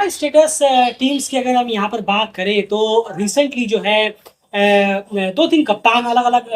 का status teams की अगर हम यहाँ पर बात करें तो रिसेंटली जो है 2-3 कप्तान अलग-अलग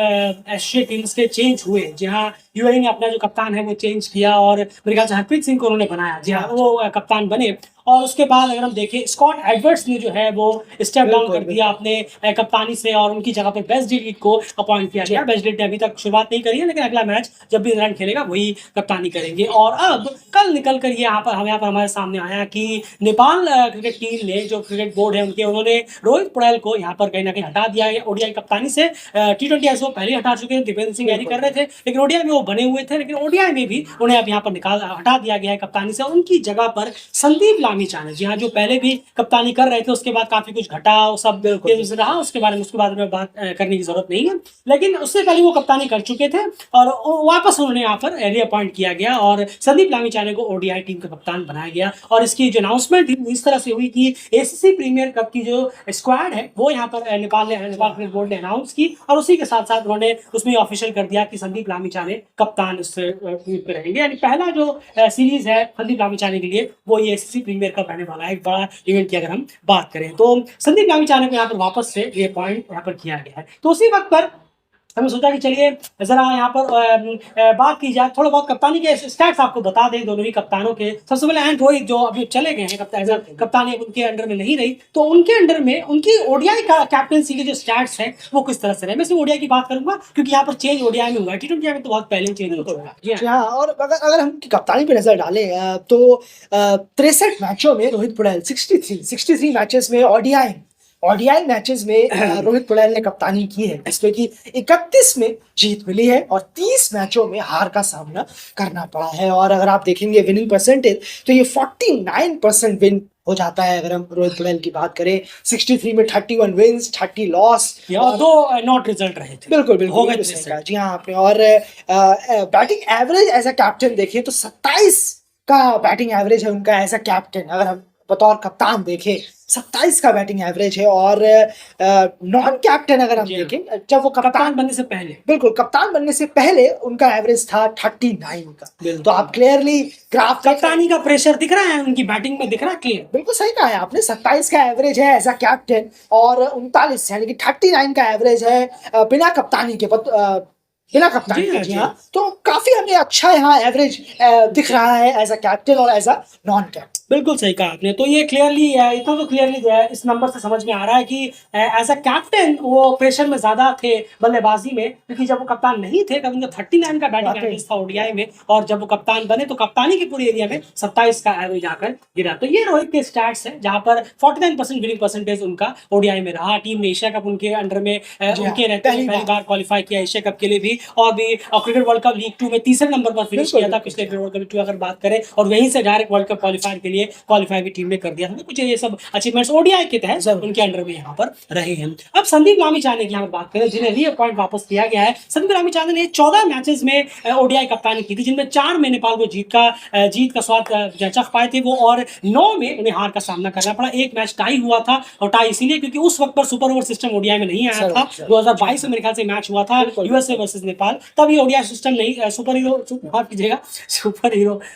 एशिया टीम्स के चेंज हुए। जी हाँ, यूएई ने अपना जो कप्तान है वो चेंज किया और मेरे ख्याल से हरप्रीत सिंह को उन्होंने बनाया। जी हाँ, वो कप्तान बने और उसके बाद अगर हम देखें स्कॉट एडवर्ड्स ने जो है वो स्टेप डाउन कर दिया अपने कप्तानी से और उनकी जगह पे बेस्ट डिलीट को अपॉइंट किया गया। बेस्ट डिलीट ने अभी तक शुरुआत नहीं करी है लेकिन अगला मैच जब भी इंग्लैंड खेलेगा वही कप्तानी करेंगे। और अब कल निकल कर ये यहाँ पर हमारे सामने आया कि नेपाल क्रिकेट टीम ने जो क्रिकेट बोर्ड है उनके उन्होंने रोहित पौडेल को यहाँ पर कहीं ना कहीं हटा दिया है ओडीआई कप्तानी से। T20 ऐसे वो पहले हटा चुके हैं, दीपेंद्र सिंह ऐरी कर रहे थे लेकिन ओडीआई में वो बने हुए थे, लेकिन ओडीआई में भी उन्हें अब यहाँ पर हटा दिया गया है कप्तानी से। उनकी जगह पर संदीप लामिछाने, जी हाँ, जो पहले भी कप्तानी कर रहे थे उसके बाद काफी कुछ घटा सब रहा, उसके बारे में बात करने की जरूरत नहीं है, लेकिन उससे पहले वो कप्तानी कर चुके थे और वापस उन्होंने यहाँ पर रीअपॉइंट किया गया और संदीप लामिछाने को ओडीआई टीम का कप्तान बनाया गया। और इसकी जो अनाउंसमेंट इस तरह से हुई कि एसीसी प्रीमियर कप की जो स्क्वाड है वो यहाँ पर नेपाल क्रिकेट बोर्ड ने अनाउंस की और उसी के साथ साथ उन्होंने उसमें ऑफिशियल कर दिया कि संदीप लामिछाने कप्तान उस टीम पे रहेंगे। यानी पहला जो सीरीज है संदीप लामिछाने के लिए वो ये एसीसी प्रीमियर कप रहने वाला है, एक बड़ा इवेंट की अगर हम बात करें तो संदीप लामिछाने को यहाँ पर वापस से ये पॉइंट यहाँ पर किया गया है। तो उसी वक्त पर हमने सोचा कि चलिए जरा यहाँ पर बात की जाए, थोड़ा बहुत कप्तानी के स्टैट्स आपको बता दें दोनों ही कप्तानों के। सबसे पहले एंड रोहित जो अभी चले गए हैं कप्तानी उनके अंडर में नहीं रही, तो उनके अंडर में उनकी ओडीआई का कैप्टनसी के जो स्टैट्स हैं वो किस तरह से रहे। मैं सिर्फ ओडीआई की बात करूंगा क्योंकि यहाँ पर चेंज ओडीआई में हुआ है, T20 में तो बहुत पहले चेंज हो चुका है। हाँ, और अगर हम कप्तानी पे नजर डालें तो 63 मैचों में रोहित पौडेल 63 मैचेस में ओडीआई मैचेस में रोहित पौडेल ने कप्तानी की है, जिसमें कि 31 में जीत मिली है और 30 मैचों में हार का सामना करना पड़ा है। और अगर आप देखेंगे विनिंग परसेंटेज तो ये 49% विन हो जाता है। अगर हम रोहित पौडेल की बात करें 63 में 31 विन्स 30 लॉस और 2 नॉट रिजल्ट रहे थे। बिल्कुल जी हाँ आपने। और batting average as a captain देखें तो 27 का बैटिंग एवरेज है उनका एज अ कैप्टन। अगर हम बतौर कप्तान देखें 27 का बैटिंग एवरेज है। और नॉन कैप्टन अगर हम देखें जब वो कप्तान बनने से पहले, बिल्कुल कप्तान बनने से पहले उनका एवरेज था 39 का। तो आप क्लियरली ग्राफ कप्तानी का प्रेशर दिख रहा है उनकी बैटिंग में, दिख रहा है क्लियर। बिल्कुल सही कहा है आपने, 27 का एवरेज है एज अ कैप्टन और 39 यानी कि 39 का एवरेज है बिना कप्तानी के बिना कप्तान। जी हाँ, तो काफी हमें अच्छा यहाँ एवरेज दिख रहा है एज अ कैप्टन और एज अ नॉन कैप्टन। बिल्कुल सही कहा आपने। तो ये क्लियरली इतना तो क्लियरली इस नंबर से समझ में आ रहा है कि एज अ कैप्टन वो प्रेशर में ज्यादा थे बल्लेबाजी में, क्योंकि जब वो कप्तान नहीं थे तब उनका 39 का बैटिंग एवरेज था ओडीआई में और जब वो कप्तान बने तो कप्तानी के पूरे एरिया में 27 का एवरेज आकर गिरा। तो ये रोहित के स्टैट्स है जहां पर 49% विनिंग परसेंटेज उनका ओडीआई में रहा। टीम ने एशिया कप उनके अंडर में उनके रहते हुए पहली बार क्वालिफाई किया एशिया कप के लिए भी, और भी क्रिकेट वर्ल्ड कप लीग 2 में तीसरे नंबर पर फिनिश किया था पिछले क्रिकेट वर्ल्ड कप 2 अगर बात करें, और वहीं से डायरेक्ट वर्ल्ड कप क्वालिफायर के लिए क्वालिफाई भी टीम ने कर दिया था। कुछ ये सब अचीवमेंट्स ओडीआई के तहत उनके अंडर में यहाँ पर रहे हैं। अब संदीप लामिछाने की यहाँ बात करें जिन्हें रीअपॉइंट वापस किया गया है। संदीप लामिछाने ने 14 मैचेस में ओडीआई कप्तानी की थी, जिनमें 4 में नेपाल को जीत का स्वाद चख पाए थे वो, और 9 में उन्हें हार का सामना करना पड़ा। एक मैच टाई हुआ था और टाई इसीलिए क्योंकि उस वक्त पर सुपर ओवर सिस्टम ओडीआई में नहीं आया था। 2022 में मेरे ख्याल से मैच हुआ था यूएसए वर्सेस नेपाल, तब ये ओडीआई सिस्टम नहीं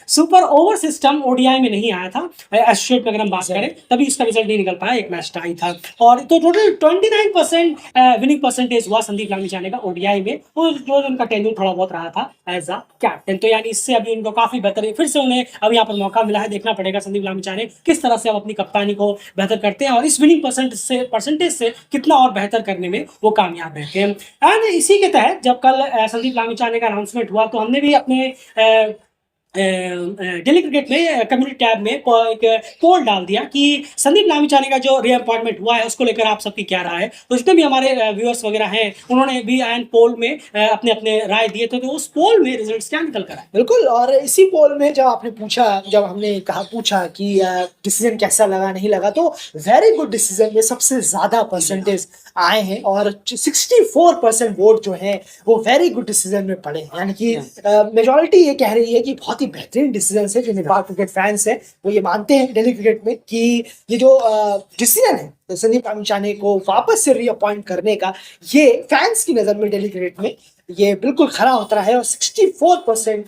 सुपर ओवर सिस्टम ओडीआई में नहीं आया था एसोसिएट में अगर हम बात करें, तभी इसका रिजल्ट नहीं निकल पाया, एक मैच टाई था। और तो टोटल 29% विनिंग परसेंटेज हुआ संदीप लामिछाने का ओडीआई में, जो उनका टेन्यूर थोड़ा बहुत रहा था एज अ कैप्टन। तो यानी इससे अभी उनको काफी बेहतर फिर से उन्हें अब यहाँ पर मौका मिला है। देखना पड़ेगा संदीप लामिछाने किस तरह से अब अपनी कप्तानी को बेहतर करते हैं और इस विनिंग परसेंटेज से कितना और बेहतर करने में वो कामयाब रहते हैं। एंड इसी के तहत जब कल संदीप लामिछाने का अनाउंसमेंट हुआ तो हमने भी अपने डेली क्रिकेट में कम्युनिटी टैब में एक पोल डाल दिया कि संदीप लामिछाने का जो रीअपॉइंटमेंट हुआ है उसको लेकर आप सबकी क्या राय है। तो जितने भी हमारे व्यूअर्स वगैरह हैं उन्होंने भी एंड पोल में अपने अपने राय दिए थे, तो उस पोल में रिजल्ट्स क्या निकल कर आए। बिल्कुल, और इसी पोल में जब हमने पूछा कि डिसीजन कैसा लगा नहीं लगा, तो वेरी गुड डिसीजन में सबसे ज्यादा परसेंटेज आए हैं और 64% वोट जो है वो वेरी गुड डिसीजन में पड़े। यानी कि मेजॉरिटी ये कह रही है कि बहुत ही बेहतरीन डिसीजन है। जो नेपाल क्रिकेट फैंस है वो ये मानते हैं डेली क्रिकेट में कि ये जो डिसीजन है संदीप लामिछाने को वापस से रीअपॉइंट करने का, ये फैंस की नजर में डेली क्रिकेट में ये बिल्कुल खरा उतरा है और 64%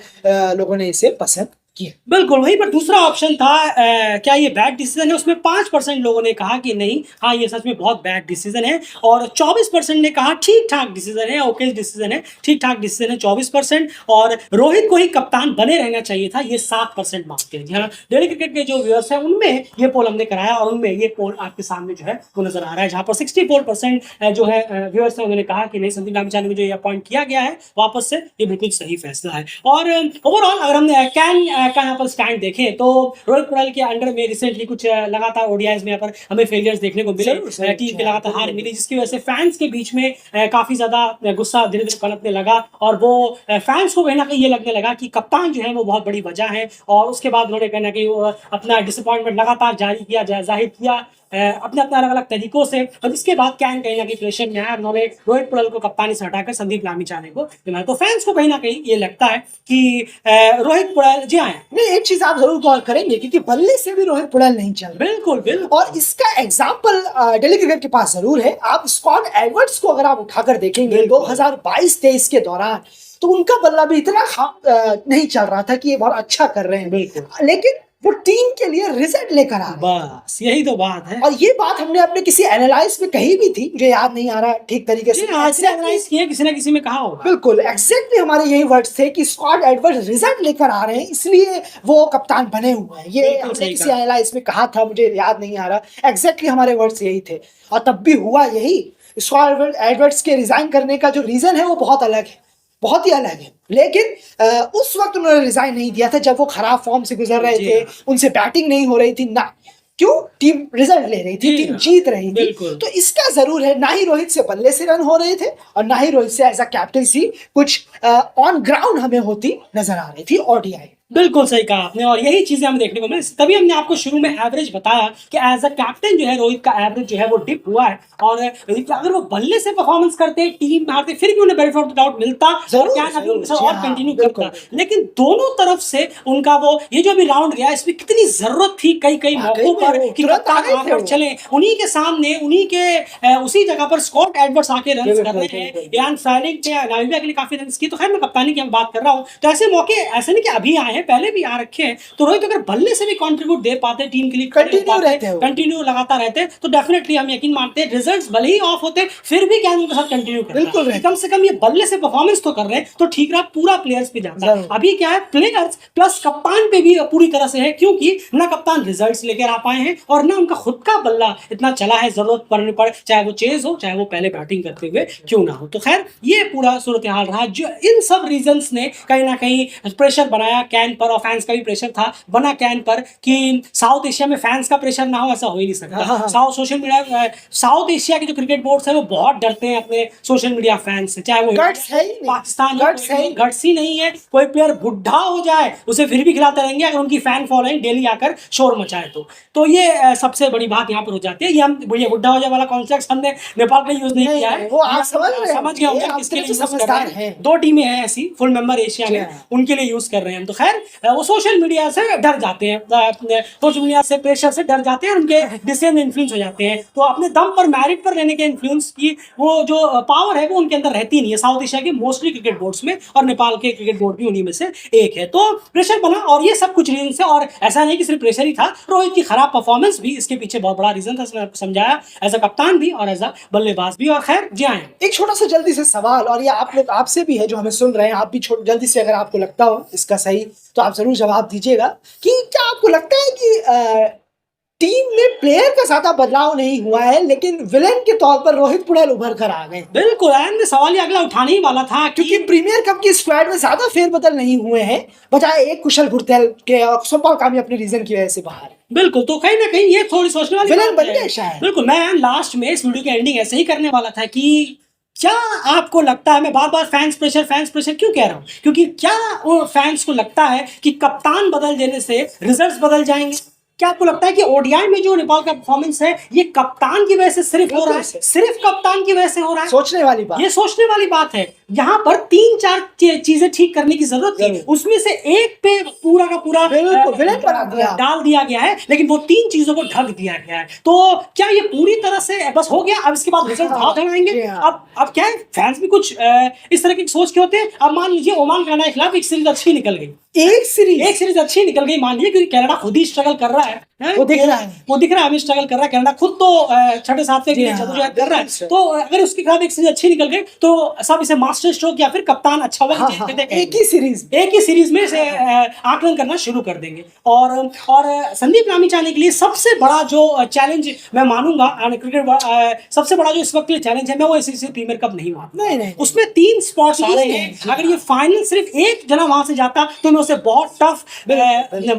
लोगों ने इसे पसंद किया। बिल्कुल वहीं पर दूसरा ऑप्शन था क्या ये बैड डिसीजन है, उसमें 5% लोगों ने कहा कि नहीं, हाँ ये सच में बहुत बैड डिसीजन है, और 24% ने कहा ठीक ठाक डिसीजन है, ओके डिसीजन है, ठीक ठाक डिसीजन है 24%, और रोहित को ही कप्तान बने रहना चाहिए था, ये 7% मांगते हैं। जी हाँ, डेली क्रिकेट के जो व्यूअर्स हैं उनमें ये पोल हमने कराया और उनमें ये पोल आपके सामने जो है वो नजर आ रहा है, जहां पर 64% जो है व्यूअर्स हैं उन्होंने कहा कि नहीं, संदीप लामिछाने में जो ये अपॉइंट किया गया है वापस से, ये बिल्कुल सही फैसला है। और ओवरऑल अगर हमने कैन का यहाँ पर स्टैंड देखें तो रोहित पटेल के अंडर में रिसेंटली कुछ लगातार ओडीआईज में यहाँ पर हमें फेलियर्स देखने को मिले, टीम की लगातार हार मिली, जिसकी वजह से फैंस के बीच में काफी ज्यादा गुस्सा धीरे धीरे पनपने लगा, और वो फैंस को कहीं ना कहीं ये लगने लगा कि कप्तान जो है वो बहुत बड़ी वजह है, और उसके बाद उन्होंने कहीं ना कहीं अपना डिसअपॉइंटमेंट लगातार जाहिर किया अपने अपने अलग अलग तरीकों से, और इसके बाद कैन कहीं ना कहीं प्रेशर में आया, उन्होंने रोहित पटेल को कप्तानी से हटाकर संदीप लामिछाने को दिलाया। तो फैंस को कहीं ना कहीं ये लगता है कि रोहित पटेल जी आए। नहीं, एक चीज आप जरूर गौर करेंगे क्योंकि बल्ले से भी रोहित पटेल नहीं चल रहे। बिल्कुल बिल्कुल, और इसका एग्जाम्पल डेली क्रिकेट के पास जरूर है। आप स्कॉट एडवर्ड्स को अगर आप उठाकर देखेंगे 2022-23 के दौरान, तो उनका बल्ला भी इतना नहीं चल रहा था कि ये बहुत अच्छा कर रहे हैं, लेकिन वो टीम के लिए रिजल्ट लेकर आ रहे हैं। बस यही तो बात है, और ये बात हमने अपने किसी एनालाइज में कही भी थी, मुझे याद नहीं आ रहा ठीक तरीके से, आज से एनालाइज किया किसी ना किसी में कहा होगा। बिल्कुल एग्जैक्टली हमारे यही वर्ड्स थे कि स्कॉट एडवर्ड्स रिजल्ट लेकर आ रहे हैं, इसलिए वो कप्तान बने हुए हैं। ये हमने किसी एनालाइज में कहा था, मुझे याद नहीं आ रहा, एग्जैक्टली हमारे वर्ड्स यही थे, और तब भी हुआ यही। स्कॉट एडवर्ड्स के रिजाइन करने का जो रीजन है वो बहुत अलग है, बहुत ही अलग है, लेकिन उस वक्त उन्होंने रिजाइन नहीं दिया था जब वो खराब फॉर्म से गुजर रहे थे, उनसे बैटिंग नहीं हो रही थी ना, क्यों, टीम रिजल्ट ले रही थी, टीम जीत रही थी। तो इसका जरूर है, ना ही रोहित से बल्ले से रन हो रहे थे और ना ही रोहित से एज अ कैप्टनसी कुछ ऑन ग्राउंड हमें होती नजर आ रही थी ओडीआई। बिल्कुल सही कहा आपने, और यही चीजें हमें देखने को मिली, तभी हमने आपको शुरू में एवरेज बताया कि एज अ कैप्टन जो है रोहित का एवरेज जो है वो डिप हुआ है, और अगर वो बल्ले से परफॉर्मेंस करते, टीम हारते, फिर भी उन्हें बेनिफिट ऑफ द डाउट मिलता और कंटिन्यू करता, लेकिन दोनों तरफ से उनका वो ये जो भी राउंड गया इसमें कितनी जरूरत थी कई कई मौकों पर कि कप्तान आकर चले, उन्हीं के सामने उन्हीं के उसी जगह पर स्कॉट एडवर्ड्स आके रन कर रहे हैं, इयान फ्लेमिंग ने नामीबिया के लिए काफी रन की, तो खैर मैं कप्तानी की हम बात कर रहा हूँ, तो ऐसे मौके ऐसे नहीं कि अभी आए हैं, पहले भी आ रखे हैं, तो रोहित अगर बल्ले से भी कंट्रीब्यूट दे पाते, टीम के लिए कंटिन्यू लगातार रहते, तो डेफिनेटली हम यकीन मानते हैं रिजल्ट्स भले ही ऑफ होते फिर भी क्या उनके साथ कंटिन्यू करते, कम से कम ये बल्ले से परफॉर्मेंस तो कर रहे हैं, तो ठीक रहा, पूरा प्लेयर्स पे जाता है। अभी क्या है, प्लेयर्स प्लस कप्तान पे भी पूरी तरह से है, क्योंकि ना कप्तान रिजल्ट्स लेकर आ पाए हैं और ना उनका खुद का बल्ला इतना चला है जरूरत पड़ने पर, चाहे वो चेज हो चाहे वो पहले बैटिंग करते हुए क्यों ना हो। तो खैर ये पूरा सूरत हाल रहा, जो इन सब रीजंस ने कहीं ना कहीं प्रेशर बनाया कैन पर, और फैंस का भी प्रेशर था बना कैन पर कि साउथ एशिया में फैंस का प्रेशर ना हो, ऐसा हो ही नहीं सकता। सोशल मीडिया, साउथ एशिया के जो क्रिकेट बोर्ड्स है वो बहुत डरते हैं अपने सोशल मीडिया फैंस से, चाहे वो पाकिस्तान गट्स ही नहीं है, कोई प्लेयर बुढ़ा हो जाए उसे फिर भी खिलाते रहेंगे अगर उनकी फैन फॉलोइंग डेली आकर शोर मचाए तो ये सबसे बड़ी बात यहाँ पर हो जाती है। ये बुढ़ा हो जाए वाला कॉन्सेप्ट हमने नेपाल में यूज नहीं किया है, वो आप समझ गए होंगे किसके लिए यूज कर रहे हैं। 2 टीमें हैं ऐसी फुल मेंबर एशिया में, उनके लिए यूज कर रहे हैं। तो खैर वो सोशल मीडिया से डर जाते हैं, सोशल मीडिया से प्रेशर से डर जाते हैं, उनके डिसीजन इन्फ्लुएंस हो जाते हैं, तो अपने दम पर मेरिट पर रहने के इन्फ्लुएंस की वो जो पावर है वो उनके अंदर रहती नहीं है साउथ एशिया के मोस्टली क्रिकेट बोर्ड्स में, और नेपाल के क्रिकेट बोर्ड भी उन्हीं में से एक है। तो प्रेशर बना, और ये सब कुछ रीजन से, और ऐसा नहीं कि सिर्फ प्रेशर ही था, रोहित की खराब परफॉर्मेंस भी इसके पीछे बहुत बड़ा रीजन था, समझाया एज अ कप्तान भी और एज अ बल्लेबाज भी। और खैर जी आए एक छोटा सा जल्दी से सवाल, और ये आप लोग आपसे भी है जो हमें सुन रहे हैं, आप भी जल्दी से अगर आपको लगता हो इसका सही तो आप जरूर जवाब दीजिएगा कि क्या आपको लगता है कि टीम में प्लेयर का ज्यादा बदलाव नहीं हुआ है लेकिन विलेन के तौर पर रोहित पटेल उभर कर आ गए? बिल्कुल, मैं सवाल ही अगला उठाने ही वाला था, क्योंकि प्रीमियर कप की स्क्वाड में ज्यादा फेरबदल नहीं हुए हैं बजाय एक कुशल गुरतेल के, और सोमपाल कामी अपने रीजन की वजह से बाहर। बिल्कुल, तो कहीं ना कहीं ये थोड़ी सोचने वाली विलेन बन गए शायद। बिल्कुल, मैं लास्ट में इस वीडियो की एंडिंग ऐसे ही करने वाला था कि क्या आपको लगता है, मैं बार बार फैंस प्रेशर क्यों कह रहा हूं, क्योंकि क्या वो फैंस को लगता है कि कप्तान बदल देने से रिजल्ट्स बदल जाएंगे? क्या आपको लगता है कि ओडीआई में जो नेपाल का परफॉर्मेंस है ये कप्तान की वजह से सिर्फ हो रहा है, सिर्फ कप्तान की वजह से हो रहा है? सोचने वाली बात, ये सोचने वाली बात है। यहाँ पर 3-4 चीजें ठीक करने की जरूरत थी, उसमें से एक पे पूरा का पूरा विलेन बना दिया, डाल दिया गया है, लेकिन वो 3 चीजों को ढक दिया गया है। तो क्या ये पूरी तरह से बस हो गया, अब इसके बाद रिजल्ट बहुत आएंगे? अब क्या है, फैंस भी कुछ इस तरह की सोच के होते हैं। अब मान लीजिए ओमान कनाडा के खिलाफ एक सीरीज अच्छी निकल गई, एक सीरीज अच्छी निकल गई मान लीजिए, क्योंकि कनाडा खुद ही स्ट्रगल कर रहा है, वो दिख रहा है, वो दिख रहा है, अभी स्ट्रगल कर रहा है कनाडा खुद, तो 6-7 के लिए जद्दोजहद कर रहा है। तो अगर उसके खिलाफ एक सीरीज अच्छी निकल गई तो सब इसे मास्टर स्ट्रोक या फिर कप्तान अच्छा हुआ एक ही सीरीज में से आकलन करना शुरू कर देंगे। और संदीप लामिछाने के लिए सबसे बड़ा जो चैलेंज मैं मानूंगा क्रिकेट, सबसे बड़ा जो इस वक्त चैलेंज है, मैं वो ICC प्रीमियर कप नहीं मानूंगा। नहीं, उसमें 3 स्पॉट्स आ रहे हैं, अगर ये फाइनल सिर्फ एक जना वहां से जाता तो मैं उसे बहुत टफ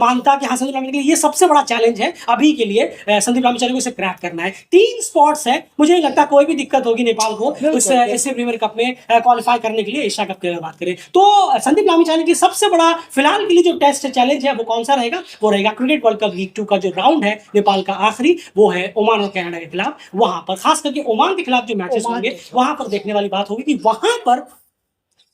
मानता कि हाँ, संदीप लामिछाने के लिए ये सबसे बड़ा चैलेंज है अभी के लिए, संदीप लामिछाने को इसे क्रैक करना है। 3 स्पॉट्स है, मुझे नहीं लगता कोई भी दिक्कत होगी नेपाल को उस एशिया प्रीमियर कप में क्वालिफाई करने के लिए। एशिया कप की अगर बात करें तो संदीप लामिछाने की सबसे बड़ा फिलहाल के लिए जो टेस्ट चैलेंज है वो कौन सा रहेगा, वो रहेगा क्रिकेट वर्ल्ड कप लीग 2 का जो राउंड है नेपाल का आखिरी, वो है ओमान और कनाडा के खिलाफ। वहां पर खास करके ओमान के खिलाफ जो मैचेस होंगे वहां पर देखने वाली बात होगी कि वहां पर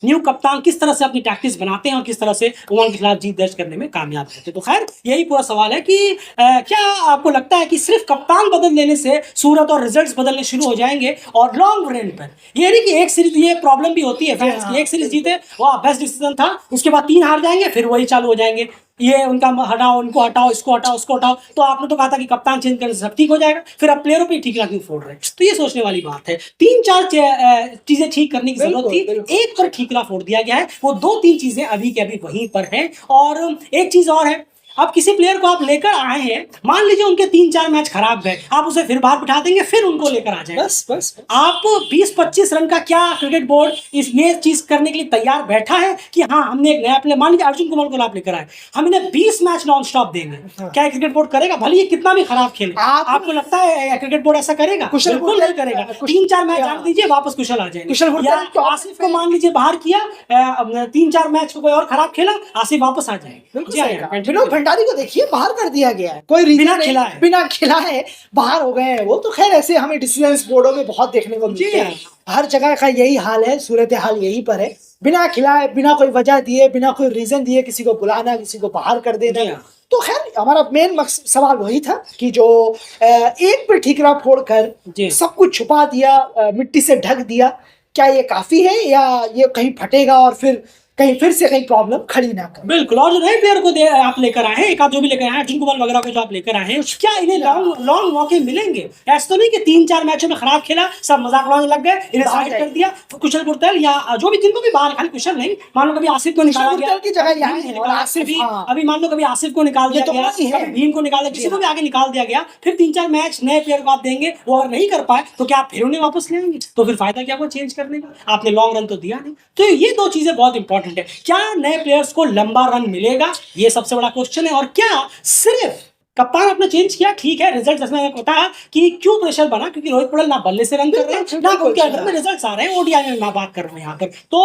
न्यू कप्तान किस तरह से अपनी टैक्टिक्स बनाते हैं और किस तरह से ओमान के खिलाफ जीत दर्ज करने में कामयाब रहते हैं। तो खैर यही पूरा सवाल है कि क्या आपको लगता है कि सिर्फ कप्तान बदल देने से सूरत और रिजल्ट्स बदलने शुरू हो जाएंगे? और लॉन्ग रन पर ये नहीं कि एक सीरीज, ये प्रॉब्लम भी होती है फैंस की, एक सीरीज जीते वाह बेस्ट डिसीजन था, उसके बाद 3 हार जाएंगे, फिर वही चालू हो जाएंगे, ये उनका हटाओ, उनको हटाओ, इसको हटाओ, उसको हटाओ। तो आपने तो कहा था कि कप्तान चेंज करने से सब ठीक हो जाएगा, फिर अब प्लेयरों पे ठीकरा क्यों फोड़ रहे हैं? तो ये सोचने वाली बात है। 3-4 चीजें ठीक करने की जरूरत थी, एक पर ठीकरा फोड़ दिया गया है, वो 2-3 चीजें अभी के अभी वहीं पर हैं। और एक चीज और है, अब किसी प्लेयर को आप लेकर आए हैं, मान लीजिए उनके 3-4 मैच खराब गए, आप उसे फिर बाहर बिठा देंगे, फिर उनको लेकर आ जाएंगे। बस आप 20-25 रन का क्या क्रिकेट बोर्ड इस ये चीज करने के लिए तैयार बैठा है कि हाँ हमने एक नया प्लेयर, मान लीजिए अर्जुन कुमार को आप लेकर आए, हम इन्हें 20 मैच नॉन स्टॉप देंगे, क्या क्रिकेट बोर्ड करेगा? भले ये कितना भी खराब खेले, आपको लगता है क्रिकेट बोर्ड ऐसा करेगा? बिल्कुल नहीं करेगा। 3-4 मैच जाने दीजिए, वापस कुशल आ जाएंगे। आसिफ को मान लीजिए बाहर किया, 3-4 मैच को कोई और खराब खेला, आसिफ वापस आ जाएंगे। भंडारी को देखिए बाहर कर दिया गया है, कोई बिना खिलाए बाहर हो गए हैं वो। तो खैर ऐसे हमें डिसीजंस बोर्डों में बहुत देखने को मिलते हैं, हर जगह का यही हाल है, सूरत हाल यही पर है, बिना खिलाए, बिना कोई वजह दिए, बिना कोई रीजन दिए किसी को बुलाना, किसी को बाहर कर देना। तो खैर हमारा मेन सवाल वही था कि जो एक पे ठीकरा फोड़कर सब कुछ छुपा दिया, मिट्टी से ढक दिया, क्या ये काफी है या ये कहीं फटेगा और फिर फिर से कहीं प्रॉब्लम खड़ी ना कर? बिल्कुल। और जो नए प्लेयर को आप लेकर आए हैं, एक आध जो भी लेकर आए हैं, अर्जुन कुमार वगैरह को जो आप लेकर आए हैं, क्या इन्हें लॉन्ग मौके मिलेंगे? ऐसा तो नहीं कि 3-4 मैचों में खराब खेला, सब मजाक उड़ाने लग गए, इन्हें साइड कर दिया, कुशल पुरतल या जो भी, जिनको भी बाहर, खाली कुशल नहीं, मान लो कभी आसिफ को निकाला गया की जगह अभी मान लो कभी आसिफ को निकाल दिया गया, कभी भीम को निकाल दिया, किसी को भी आगे निकाल दिया गया, फिर 3-4 मैच नए प्लेयर को आप देंगे, वो अगर नहीं कर पाए तो क्या आप फिर उन्हें वापस ले आएंगे? तो फिर फायदा क्या हुआ चेंज करने का? आपने लॉन्ग रन तो दिया नहीं। तो ये 2 चीजें बहुत इंपॉर्टेंट है। क्या नए प्लेयर्स को लंबा रन मिलेगा? ये सबसे बड़ा क्वेश्चन है। और क्या सिर्फ कप्तान आपने चेंज किया, ठीक है, रिजल्ट इसमें होता है कि क्यों प्रेशर बना, क्योंकि रोहित पटेल ना बल्ले से रन कर रहे हैं, ना उनके अंडर में रिजल्ट्स आ रहे हैं, ओडीआई में मैं बात कर रहा हूं यहाँ पर, तो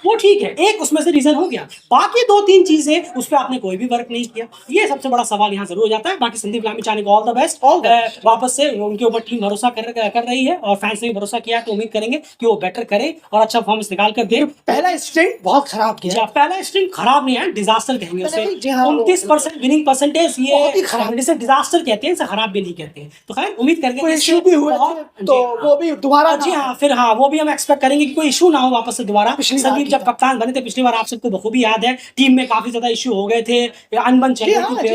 वो ठीक है, एक उसमें से रीजन हो गया। बाकी 2-3 चीजें उस पर आपने कोई भी वर्क नहीं किया, ये सबसे बड़ा सवाल यहाँ जरूर हो जाता है। बाकी संदीप लामिछाने को ऑल द बेस्ट, वापस से उनके ऊपर टीम भरोसा कर रही है और फैंस ने भी भरोसा किया, तो उम्मीद करेंगे कि वो बेटर करे और अच्छा परफॉर्मेंस निकाल कर दे। पहला स्ट्रिंग बहुत खराब किया, पहला स्ट्रिंग खराब नहीं है, डिजास्टर कहेंगे उसे। 29% विनिंग परसेंटेज, ये डिजास्टर कहते हैं, खराब भी नहीं कहते हैं। तो खैर उम्मीद करके कोई इशू भी हुआ तो वो भी दोबारा, जी हाँ, फिर हाँ वो भी हम एक्सपेक्ट करेंगे कि कोई इशू ना हो वापस से दोबारा। संदीप जब कप्तान बने थे पिछली बार, आप सबको बखूबी याद है, टीम में काफी ज्यादा इशू हो गए थे, अनबन चल रही थी,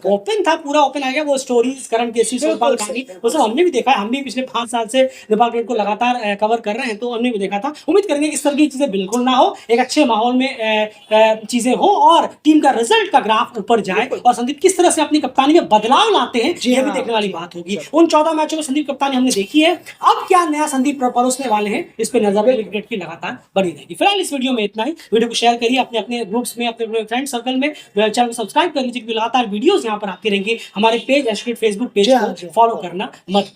ओपन था, पूरा ओपन आ गया, वो स्टोरीज, करंट केसेस, नेपाल कहानी, वो सब हमने भी देखा है। हम भी पिछले 5 साल से नेपाल क्रिकेट को लगातार कवर कर रहे हैं, तो हमने भी देखा था। उम्मीद करेंगे इस तरह की चीजें बिल्कुल ना हो, एक अच्छे माहौल में चीजें हो और टीम का रिजल्ट का ग्राफ ऊपर जाए, और संदीप किस तरह से अपनी कप्तानी में बदलाव लाते हैं, ये भी देखने वाली बात होगी। उन 14 मैचों में संदीप कप्तानी हमने देखी है, अब क्या नया संदीप परोसने वाले हैं, इस पे नजर क्रिकेट की लगातार बनी रहेगी। फिलहाल इस वीडियो में इतना ही। वीडियो को शेयर करिए अपने ग्रुप्स में, अपने फ्रेंड सर्कल में, चैनल को सब्सक्राइब कर लीजिए, लगातार वीडियोस यहाँ पर आती रहेंगी। हमारे पेज फेसबुक पेज को फॉलो करना मत